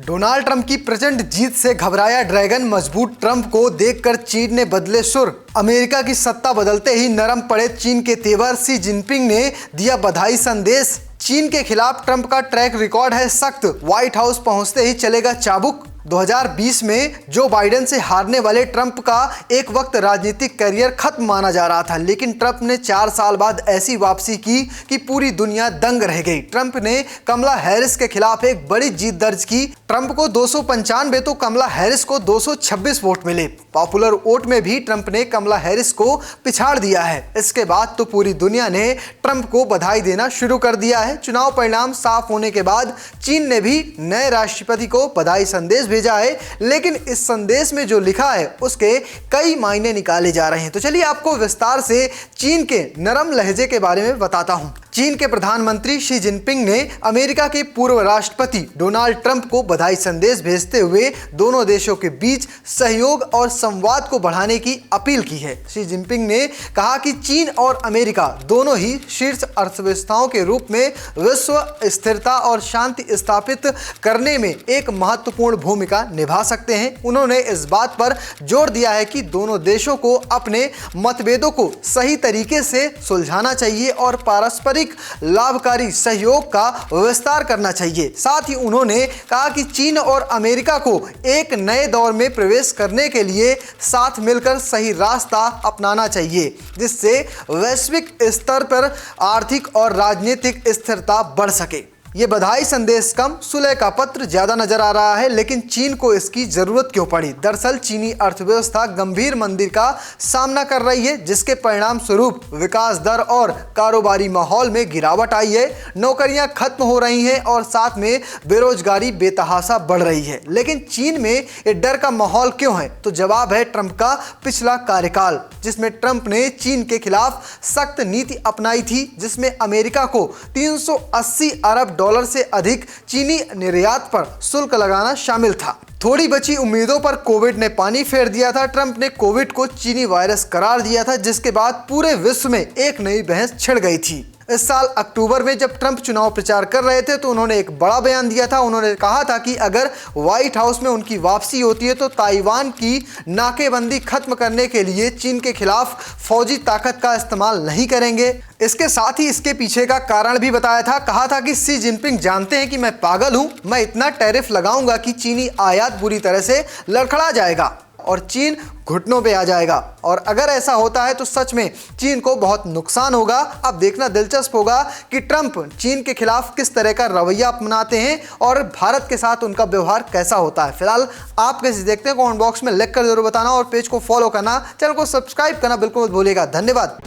Donald Trump की प्रचंड जीत से घबराया ड्रैगन मजबूत ट्रंप को देखकर चीन ने बदले सुर। अमेरिका की सत्ता बदलते ही नरम पड़े चीन के तेवर। शी जिनपिंग ने दिया बधाई संदेश। चीन के खिलाफ ट्रंप का ट्रैक रिकॉर्ड है सख्त, व्हाइट हाउस पहुंचते ही चलेगा चाबुक। 2020 में जो बाइडेन से हारने वाले ट्रंप का एक वक्त राजनीतिक करियर खत्म माना जा रहा था, लेकिन ट्रंप ने 4 साल बाद ऐसी वापसी की कि पूरी दुनिया दंग रह गई। ट्रंप ने कमला हैरिस के खिलाफ एक बड़ी जीत दर्ज की। ट्रंप को 295 तो कमला हैरिस को 226 वोट मिले। पॉपुलर वोट में भी ट्रंप ने कमला हैरिस को पिछाड़ दिया है। इसके बाद तो पूरी दुनिया ने ट्रंप को बधाई देना शुरू कर दिया है। चुनाव परिणाम साफ होने के बाद चीन ने भी नए राष्ट्रपति को बधाई संदेश भेजा है, लेकिन इस संदेश में जो लिखा है उसके कई मायने निकाले जा रहे हैं। तो चलिए आपको विस्तार से चीन के नरम लहजे के बारे में बताता हूं। चीन के प्रधानमंत्री शी जिनपिंग ने अमेरिका के पूर्व राष्ट्रपति डोनाल्ड ट्रंप को बधाई संदेश भेजते हुए दोनों देशों के बीच सहयोग और संवाद को बढ़ाने की अपील की है। शी जिनपिंग ने कहा कि चीन और अमेरिका दोनों ही शीर्ष अर्थव्यवस्थाओं के रूप में विश्व स्थिरता और शांति स्थापित करने में एक महत्वपूर्ण भूमिका निभा सकते हैं। उन्होंने इस बात पर जोर दिया है कि दोनों देशों को अपने मतभेदों को सही तरीके से सुलझाना चाहिए और पारस्परिक लाभकारी सहयोग का विस्तार करना चाहिए। साथ ही उन्होंने कहा कि चीन और अमेरिका को एक नए दौर में प्रवेश करने के लिए साथ मिलकर सही रास्ता अपनाना चाहिए, जिससे वैश्विक स्तर पर आर्थिक और राजनीतिक स्थिरता बढ़ सके। ये बधाई संदेश कम, सुलह का पत्र ज्यादा नजर आ रहा है, लेकिन चीन को इसकी जरूरत क्यों पड़ी? दरअसल चीनी अर्थव्यवस्था गंभीर मंदी का सामना कर रही है, जिसके परिणाम स्वरूप विकास दर और कारोबारी माहौल में गिरावट आई है। नौकरियां खत्म हो रही हैं और साथ में बेरोजगारी बेतहाशा बढ़ रही है। लेकिन चीन में ये डर का माहौल क्यों है? तो जवाब है ट्रंप का पिछला कार्यकाल, जिसमें ट्रंप ने चीन के खिलाफ सख्त नीति अपनाई थी, जिसमें अमेरिका को 380 अरब डॉलर से अधिक चीनी निर्यात पर शुल्क लगाना शामिल था। थोड़ी बची उम्मीदों पर कोविड ने पानी फेर दिया था। ट्रंप ने कोविड को चीनी वायरस करार दिया था, जिसके बाद पूरे विश्व में एक नई बहस छिड़ गई थी। इस साल अक्टूबर में जब ट्रंप चुनाव प्रचार कर रहे थे तो उन्होंने एक बड़ा बयान दिया था। उन्होंने कहा था कि अगर व्हाइट हाउस में उनकी वापसी होती है तो ताइवान की नाकेबंदी खत्म करने के लिए चीन के खिलाफ फौजी ताकत का इस्तेमाल नहीं करेंगे। इसके साथ ही इसके पीछे का कारण भी बताया था। कहा था कि शी जिनपिंग जानते हैं कि मैं पागल हूं, मैं इतना टैरिफ लगाऊंगा कि चीनी आयात बुरी तरह से लड़खड़ा जाएगा और चीन घुटनों पे आ जाएगा। और अगर ऐसा होता है तो सच में चीन को बहुत नुकसान होगा। अब देखना दिलचस्प होगा कि ट्रंप चीन के खिलाफ किस तरह का रवैया अपनाते हैं और भारत के साथ उनका व्यवहार कैसा होता है। फिलहाल आप कैसे देखते हैं कमेंट बॉक्स में लिख कर जरूर बताना और पेज को फॉलो करना, चैनल को सब्सक्राइब करना बिल्कुल मत भूलिएगा। धन्यवाद।